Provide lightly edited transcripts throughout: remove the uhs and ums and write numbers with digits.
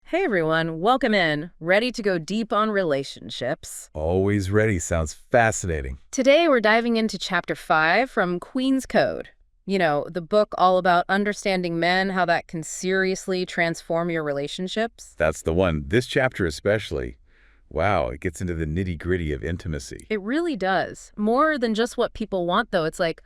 Hey everyone, welcome in. Ready to go deep on relationships. Always ready sounds fascinating. Today we're diving into chapter 5 from Queen's Code. The book all about understanding men, how that can seriously transform your relationships. That's the one. This chapter especially. Wow, it gets into the nitty-gritty of intimacy. It really does. More than just what people want, though. It's like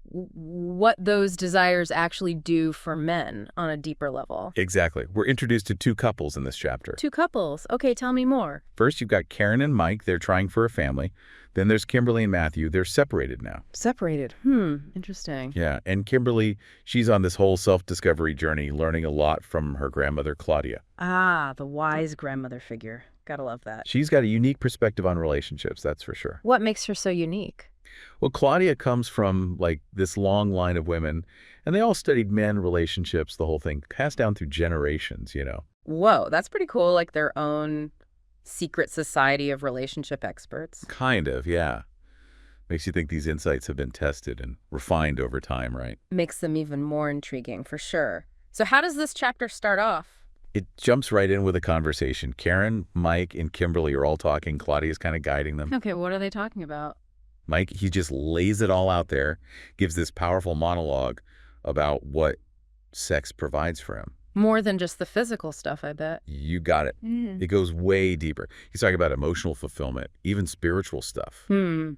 what those desires actually do for men on a deeper level. Exactly. We're introduced to two couples in this chapter. Two couples. Okay, tell me more. First, you've got Karen and Mike. They're trying for a family. Then there's Kimberly and Matthew. They're separated now. Separated. Interesting. Yeah, and Kimberly, she's on this whole self-discovery journey, learning a lot from her grandmother, Claudia. Ah, the wise grandmother figure. Gotta love that. She's got a unique perspective on relationships, that's for sure. What makes her so unique? Well, Claudia comes from, like, this long line of women, and they all studied men, relationships, the whole thing, passed down through generations. Whoa, that's pretty cool. Like their own secret society of relationship experts. Kind of, yeah. Makes you think these insights have been tested and refined over time, right? Makes them even more intriguing, for sure. So how does this chapter start off? It jumps right in with a conversation. Karen, Mike, and Kimberly are all talking. Claudia's kind of guiding them. Okay, what are they talking about? Mike, he just lays it all out there, gives this powerful monologue about what sex provides for him. More than just the physical stuff, I bet. You got it. It goes way deeper. He's talking about emotional fulfillment, even spiritual stuff,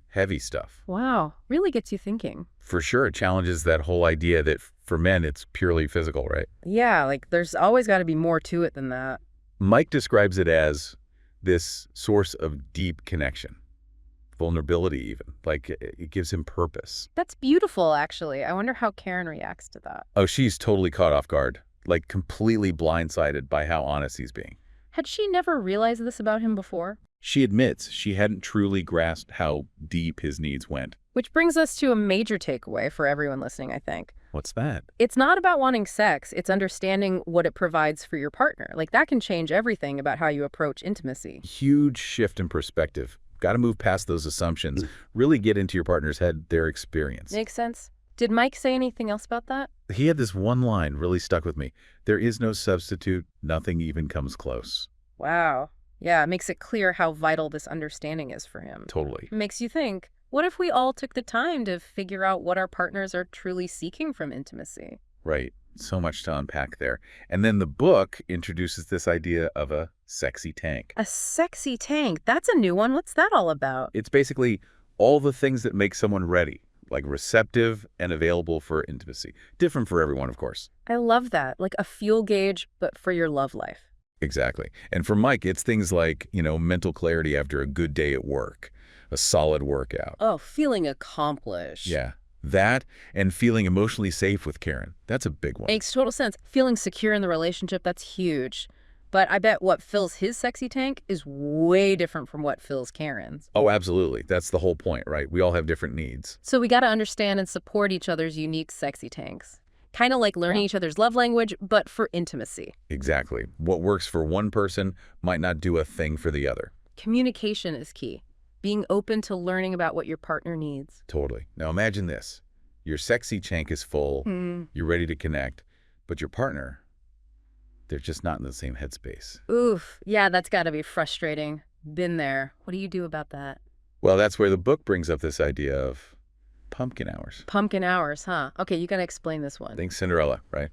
heavy stuff. Wow, really gets you thinking. For sure, it challenges that whole idea that for men, it's purely physical, right? Yeah, like there's always got to be more to it than that. Mike describes it as this source of deep connection, vulnerability even, like it gives him purpose. That's beautiful, actually. I wonder how Karen reacts to that. Oh, she's totally caught off guard, like completely blindsided by how honest he's being. Had she never realized this about him before? She admits she hadn't truly grasped how deep his needs went. Which brings us to a major takeaway for everyone listening, I think. What's that? It's not about wanting sex, it's understanding what it provides for your partner. Like that can change everything about how you approach intimacy. Huge shift in perspective. Got to move past those assumptions. Really get into your partner's head, their experience. Makes sense. Did Mike say anything else about that? He had this one line really stuck with me. There is no substitute. Nothing even comes close. Wow. Yeah, it makes it clear how vital this understanding is for him. Totally. It makes you think, what if we all took the time to figure out what our partners are truly seeking from intimacy? Right. So much to unpack there. And then the book introduces this idea of a sexy tank. A sexy tank? That's a new one. What's that all about? It's basically all the things that make someone ready, like receptive and available for intimacy. Different for everyone, of course. I love that. Like a fuel gauge, but for your love life. Exactly. And for Mike, it's things like, mental clarity after a good day at work, a solid workout. Oh, feeling accomplished. Yeah. That and feeling emotionally safe with Karen. That's a big one. Makes total sense. Feeling secure in the relationship, that's huge. But I bet what fills his sexy tank is way different from what fills Karen's. Oh, absolutely. That's the whole point, right? We all have different needs. So we got to understand and support each other's unique sexy tanks. Kind of like learning each other's love language, but for intimacy. Exactly. What works for one person might not do a thing for the other. Communication is key. Being open to learning about what your partner needs. Totally. Now imagine this. Your sexy tank is full, you're ready to connect, but your partner, they're just not in the same headspace. Oof. Yeah, that's got to be frustrating. Been there. What do you do about that? Well, that's where the book brings up this idea of pumpkin hours. Pumpkin hours, huh? Okay, you got to explain this one. Think Cinderella, right?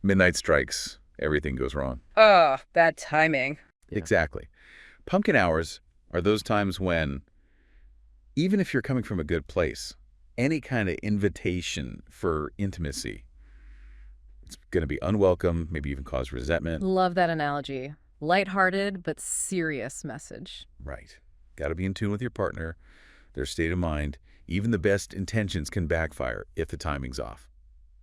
Midnight strikes, everything goes wrong. Oh, bad timing. Yeah. Exactly. Pumpkin hours are those times when, even if you're coming from a good place, any kind of invitation for intimacy, it's going to be unwelcome, maybe even cause resentment. Love that analogy. Lighthearted, but serious message. Right. Got to be in tune with your partner, their state of mind. Even the best intentions can backfire if the timing's off.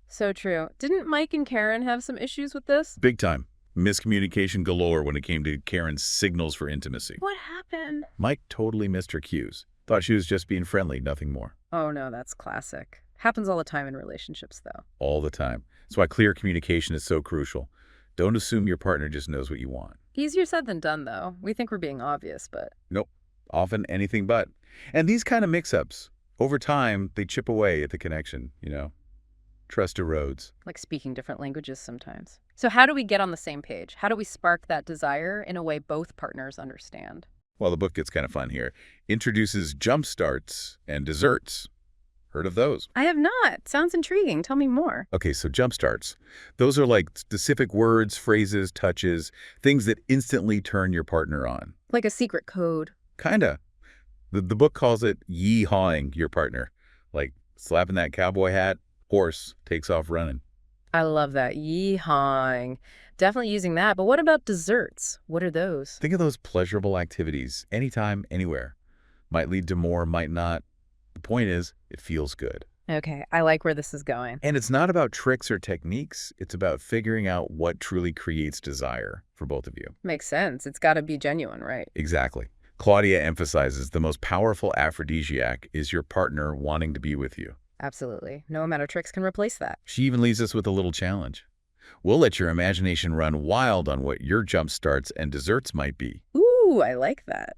So true. Didn't Mike and Karen have some issues with this? Big time. Miscommunication galore when it came to Karen's signals for intimacy. What happened? Mike totally missed her cues. Thought she was just being friendly, nothing more. Oh no, that's classic. Happens all the time in relationships, though. All the time. That's why clear communication is so crucial. Don't assume your partner just knows what you want. Easier said than done, though. We think we're being obvious, but... Nope. Often anything but. And these kind of mix-ups, over time, they chip away at the connection. trust erodes. Like speaking different languages sometimes. So how do we get on the same page? How do we spark that desire in a way both partners understand? Well, the book gets kind of fun here. Introduces jump starts and desserts. Heard of those? I have not. Sounds intriguing. Tell me more. Okay, so jump starts. Those are like specific words, phrases, touches, things that instantly turn your partner on. Like a secret code. Kinda. The book calls it yee-hawing your partner. Like slapping that cowboy hat, horse takes off running. I love that. Yeehawing. Definitely using that. But what about desserts? What are those? Think of those pleasurable activities, anytime, anywhere. Might lead to more, might not. The point is, it feels good. Okay, I like where this is going. And it's not about tricks or techniques. It's about figuring out what truly creates desire for both of you. Makes sense. It's got to be genuine, right? Exactly. Claudia emphasizes the most powerful aphrodisiac is your partner wanting to be with you. Absolutely. No amount of tricks can replace that. She even leaves us with a little challenge. We'll let your imagination run wild on what your jump starts and desserts might be. Ooh, I like that.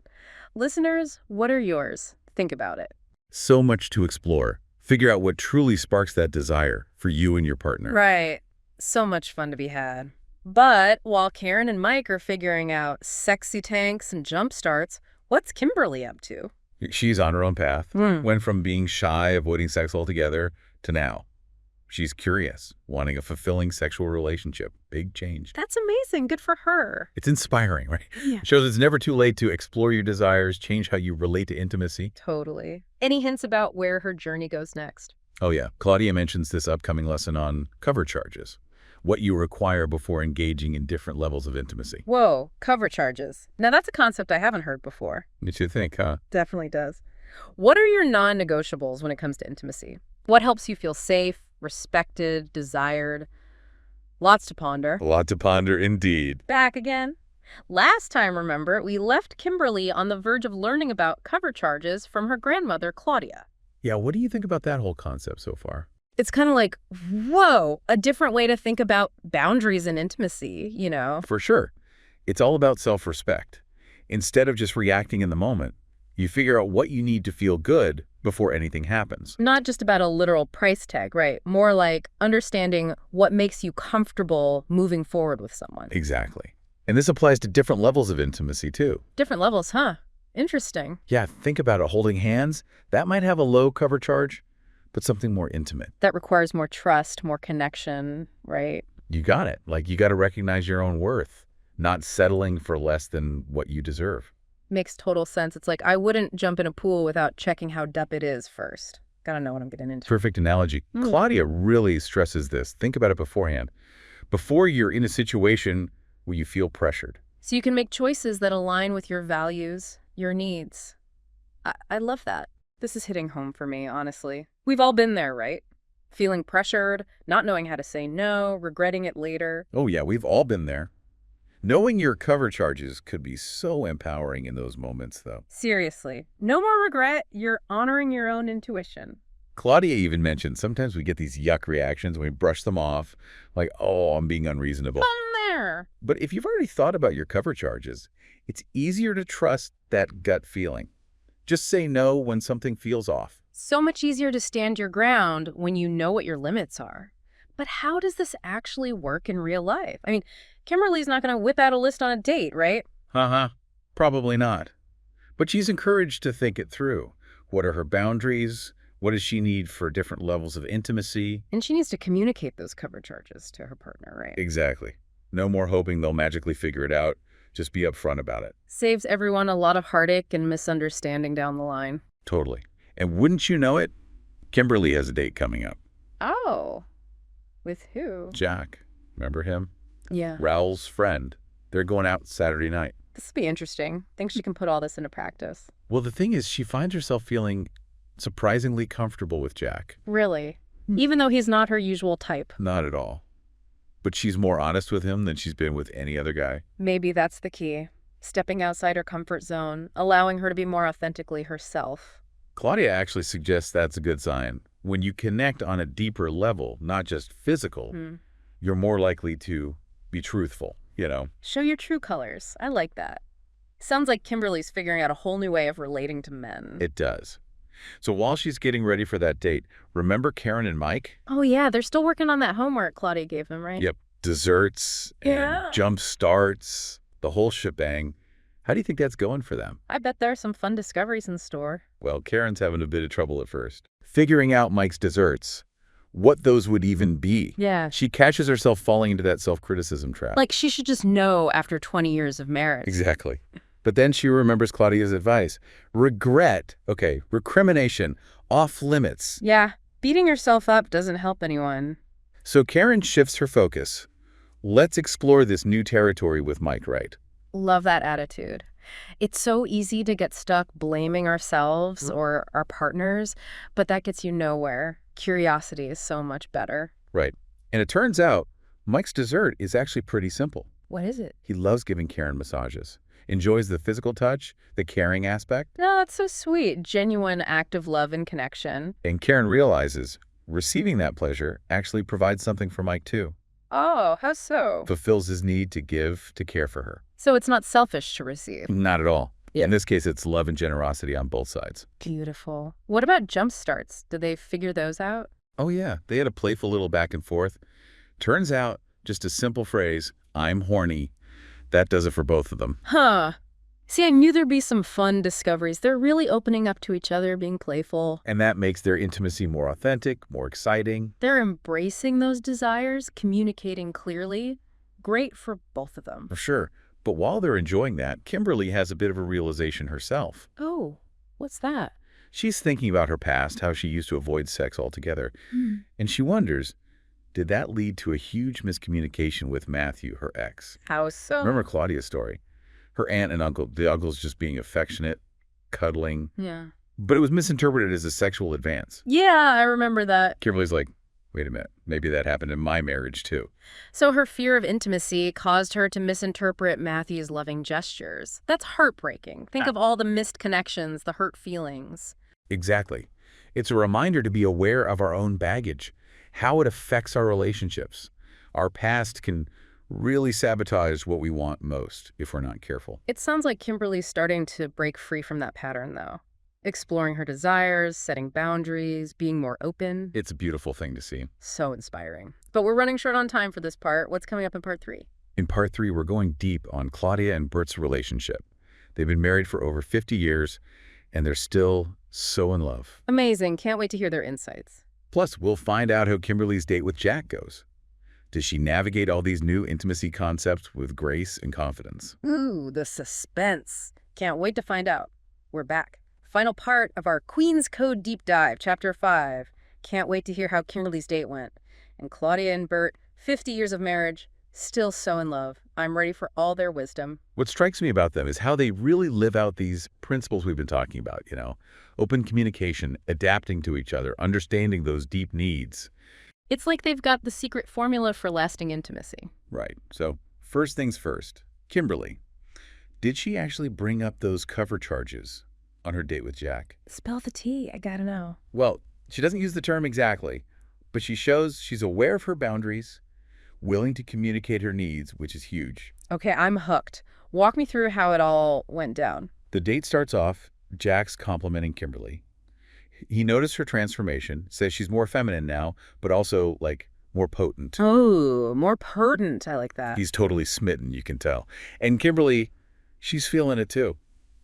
Listeners, what are yours? Think about it. So much to explore. Figure out what truly sparks that desire for you and your partner. Right. So much fun to be had. But while Karen and Mike are figuring out sexy tanks and jump starts, what's Kimberly up to? She's on her own path. Hmm. Went from being shy, avoiding sex altogether, to now. She's curious, wanting a fulfilling sexual relationship. Big change. That's amazing. Good for her. It's inspiring, right? Yeah. Shows it's never too late to explore your desires, change how you relate to intimacy. Totally. Any hints about where her journey goes next? Oh yeah, Claudia mentions this upcoming lesson on cover charges. What you require before engaging in different levels of intimacy. Whoa, cover charges. Now that's a concept I haven't heard before. What you think, huh? Definitely does. What are your non-negotiables when it comes to intimacy? What helps you feel safe, respected, desired? Lots to ponder. A lot to ponder indeed. Back again. Last time, remember, we left Kimberly on the verge of learning about cover charges from her grandmother, Claudia. Yeah, what do you think about that whole concept so far? It's kind of like, whoa, a different way to think about boundaries and intimacy, you know? For sure. It's all about self-respect. Instead of just reacting in the moment, you figure out what you need to feel good before anything happens. Not just about a literal price tag, right? More like understanding what makes you comfortable moving forward with someone. Exactly. And this applies to different levels of intimacy, too. Different levels, huh? Interesting. Yeah, think about it. Holding hands, that might have a low cover charge, but something more intimate. That requires more trust, more connection, right? You got it. Like, you got to recognize your own worth, not settling for less than what you deserve. Makes total sense. It's like I wouldn't jump in a pool without checking how deep it is first. Gotta know what I'm getting into. Perfect analogy. Claudia really stresses this. Think about it beforehand. Before you're in a situation where you feel pressured. So you can make choices that align with your values, your needs. I love that. This is hitting home for me, honestly. We've all been there, right? Feeling pressured, not knowing how to say no, regretting it later. Oh yeah, we've all been there. Knowing your cover charges could be so empowering in those moments, though. Seriously, no more regret. You're honoring your own intuition. Claudia even mentioned sometimes we get these yuck reactions and we brush them off, like, oh, I'm being unreasonable. There. But if you've already thought about your cover charges, it's easier to trust that gut feeling. Just say no when something feels off. So much easier to stand your ground when you know what your limits are. But how does this actually work in real life? I mean, Kimberly's not going to whip out a list on a date, right? Probably not. But she's encouraged to think it through. What are her boundaries? What does she need for different levels of intimacy? And she needs to communicate those cover charges to her partner, right? Exactly. No more hoping they'll magically figure it out. Just be upfront about it. Saves everyone a lot of heartache and misunderstanding down the line. Totally. And wouldn't you know it, Kimberly has a date coming up. Oh. With who? Jack. Remember him? Yeah. Raoul's friend. They're going out Saturday night. This will be interesting. Think she can put all this into practice. Well, the thing is, she finds herself feeling surprisingly comfortable with Jack. Really? Even though he's not her usual type. Not at all. But she's more honest with him than she's been with any other guy. Maybe that's the key. Stepping outside her comfort zone, allowing her to be more authentically herself. Claudia actually suggests that's a good sign. When you connect on a deeper level, not just physical, you're more likely to be truthful, you know? Show your true colors. I like that. Sounds like Kimberly's figuring out a whole new way of relating to men. It does. So while she's getting ready for that date, remember Karen and Mike? Oh, yeah, they're still working on that homework Claudia gave them, right? Yep. Desserts and Yeah. jump starts, the whole shebang. How do you think that's going for them? I bet there are some fun discoveries in store. Well, Karen's having a bit of trouble at first. Figuring out Mike's desserts, what those would even be. Yeah. She catches herself falling into that self-criticism trap. Like she should just know after 20 years of marriage. Exactly. But then she remembers Claudia's advice. Regret, okay, recrimination, off limits. Yeah, beating yourself up doesn't help anyone. So Karen shifts her focus. Let's explore this new territory with Mike Wright. Love that attitude. It's so easy to get stuck blaming ourselves or our partners, but that gets you nowhere. Curiosity is so much better. Right. And it turns out Mike's dessert is actually pretty simple. What is it? He loves giving Karen massages, enjoys the physical touch, the caring aspect, No, that's so sweet. Genuine act of love and connection. and Karen realizes receiving that pleasure actually provides something for Mike too, Oh, how so? fulfills his need to give, to care for her. So it's not selfish to receive. Not at all. Yeah. In this case, it's love and generosity on both sides. Beautiful. What about jump starts? Did they figure those out? Oh yeah, they had a playful little back and forth. Turns out, just a simple phrase, "I'm horny," that does it for both of them. Huh. See, I knew there'd be some fun discoveries. They're really opening up to each other, being playful. And that makes their intimacy more authentic, more exciting. They're embracing those desires, communicating clearly. Great for both of them. For sure. But while they're enjoying that, Kimberly has a bit of a realization herself. Oh, what's that? She's thinking about her past, how she used to avoid sex altogether. And she wonders, did that lead to a huge miscommunication with Matthew, her ex? How so? Remember Claudia's story? Her aunt and uncle, the uncle's just being affectionate, cuddling. Yeah. But it was misinterpreted as a sexual advance. Yeah, I remember that. Kimberly's like, wait a minute, maybe that happened in my marriage too. So her fear of intimacy caused her to misinterpret Matthew's loving gestures. That's heartbreaking. Think of all the missed connections, the hurt feelings. Exactly. It's a reminder to be aware of our own baggage, how it affects our relationships. Our past can really sabotage what we want most if we're not careful. It sounds like Kimberly's starting to break free from that pattern, though. Exploring her desires, setting boundaries, being more open. It's a beautiful thing to see. So inspiring. But we're running short on time for this part. What's coming up in part 3? In part 3, we're going deep on Claudia and Bert's relationship. They've been married for over 50 years, and they're still so in love. Amazing. Can't wait to hear their insights. Plus, we'll find out how Kimberly's date with Jack goes. Does she navigate all these new intimacy concepts with grace and confidence? Ooh, the suspense. Can't wait to find out. We're back. Final part of our Queen's Code Deep Dive, Chapter 5. Can't wait to hear how Kimberly's date went. And Claudia and Bert, 50 years of marriage, still so in love. I'm ready for all their wisdom. What strikes me about them is how they really live out these principles we've been talking about, open communication, adapting to each other, understanding those deep needs. It's like they've got the secret formula for lasting intimacy. Right. So first things first, Kimberly. Did she actually bring up those cover charges on her date with Jack? Spill the tea. I gotta know. Well, she doesn't use the term exactly, but she shows she's aware of her boundaries, willing to communicate her needs, which is huge. Okay, I'm hooked. Walk me through how it all went down. The date starts off, Jack's complimenting Kimberly. He noticed her transformation, says she's more feminine now, but also, more potent. Oh, more potent. I like that. He's totally smitten, you can tell. And Kimberly, she's feeling it too.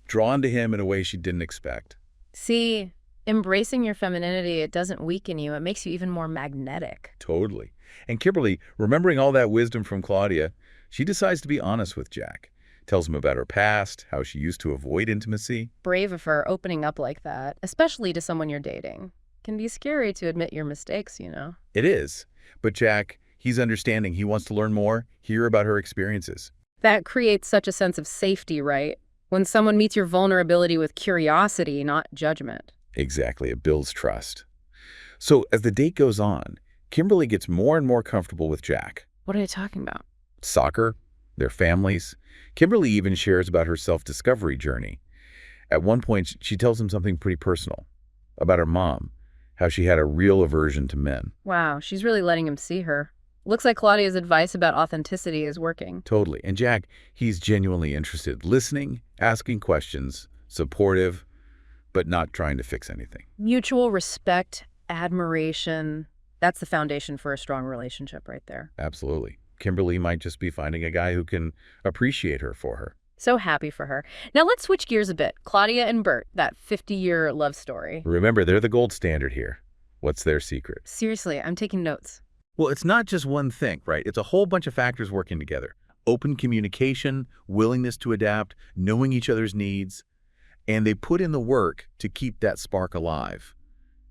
Drawn to him in a way she didn't expect. See, embracing your femininity, it doesn't weaken you. It makes you even more magnetic. Totally. And Kimberly, remembering all that wisdom from Claudia, she decides to be honest with Jack. Tells him about her past, how she used to avoid intimacy. Brave of her opening up like that, especially to someone you're dating. Can be scary to admit your mistakes, It is. But Jack, he's understanding. He wants to learn more, hear about her experiences. That creates such a sense of safety, right? When someone meets your vulnerability with curiosity, not judgment. Exactly. It builds trust. So as the date goes on, Kimberly gets more and more comfortable with Jack. What are you talking about? Soccer, their families. Kimberly even shares about her self-discovery journey. At one point, she tells him something pretty personal about her mom, how she had a real aversion to men. Wow, she's really letting him see her. Looks like Claudia's advice about authenticity is working. Totally. And Jack, he's genuinely interested, listening, asking questions, supportive. but not trying to fix anything. Mutual respect, admiration. That's the foundation for a strong relationship right there. Absolutely. Kimberly might just be finding a guy who can appreciate her for her. So happy for her. Now let's switch gears a bit. Claudia and Bert, that 50-year love story. Remember, they're the gold standard here. What's their secret? Seriously, I'm taking notes. Well, it's not just one thing, right? It's a whole bunch of factors working together. Open communication, willingness to adapt, knowing each other's needs, and they put in the work to keep that spark alive,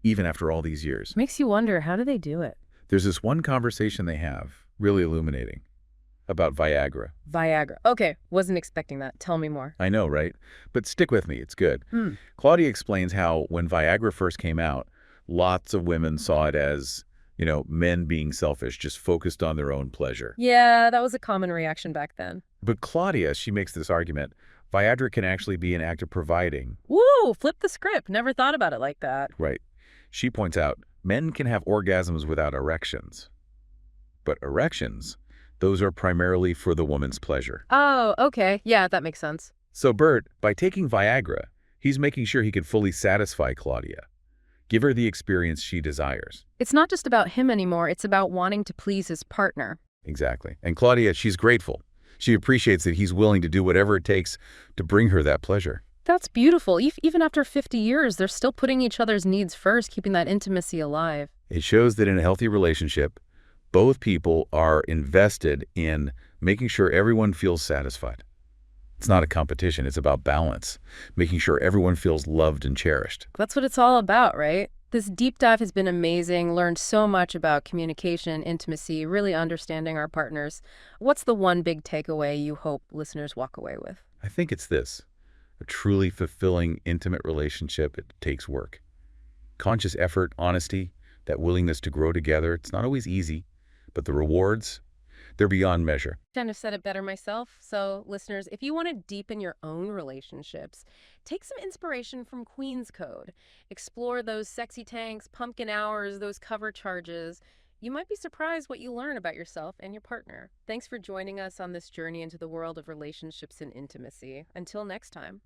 even after all these years. Makes you wonder, how do they do it? There's this one conversation they have, really illuminating, about Viagra. Viagra. Okay, wasn't expecting that. Tell me more. I know, right? But stick with me, it's good. Claudia explains how when Viagra first came out, lots of women saw it as, men being selfish, just focused on their own pleasure. Yeah, that was a common reaction back then. But Claudia, she makes this argument, Viagra can actually be an act of providing. Woo, flip the script. Never thought about it like that. Right. She points out, men can have orgasms without erections. But erections, those are primarily for the woman's pleasure. Oh, okay. Yeah, that makes sense. So Bert, by taking Viagra, he's making sure he can fully satisfy Claudia. Give her the experience she desires. It's not just about him anymore. It's about wanting to please his partner. Exactly. And Claudia, she's grateful. She appreciates that he's willing to do whatever it takes to bring her that pleasure. That's beautiful. Even after 50 years, they're still putting each other's needs first, keeping that intimacy alive. It shows that in a healthy relationship, both people are invested in making sure everyone feels satisfied. It's not a competition. It's about balance, making sure everyone feels loved and cherished. That's what it's all about, right? This deep dive has been amazing. Learned so much about communication, intimacy, really understanding our partners. What's the one big takeaway you hope listeners walk away with? I think it's this. A truly fulfilling, intimate relationship, it takes work. Conscious effort, honesty, that willingness to grow together, it's not always easy, but the rewards, they're beyond measure. Kind of said it better myself. So, listeners, if you want to deepen your own relationships, take some inspiration from Queen's Code. Explore those sexy tanks, pumpkin hours, those cover charges. You might be surprised what you learn about yourself and your partner. Thanks for joining us on this journey into the world of relationships and intimacy. Until next time.